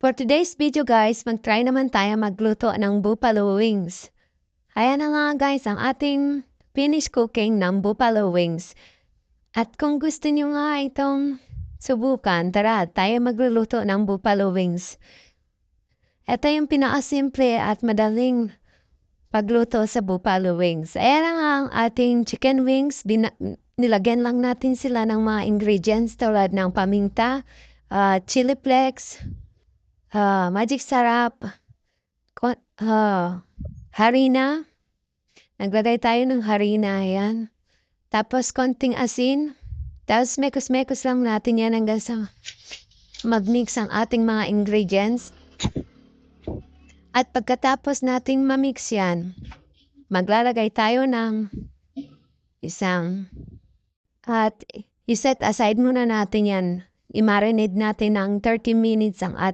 For today's video guys, mag-try naman tayo magluto ng buffalo wings. Ayan na nga guys ang ating finished cooking ng buffalo wings. At kung gusto nyo nga itong subukan, tara tayo magluluto ng buffalo wings. Ito yung pinakasimple at madaling pagluto sa buffalo wings. Ayan na nga ang ating chicken wings. Nilagyan lang natin sila ng mga ingredients tulad ng paminta, chili flakes, magic sarap, harina. Naglagay tayo ng harina, ayan. Tapos konting asin. Tapos mekos-mekos lang natin yan hanggang sa mag-mix ang ating mga ingredients. At pagkatapos nating ma-mix yan, maglalagay tayo ng at iset aside muna natin yan. I-marinate natin ng 30 minutes ang ating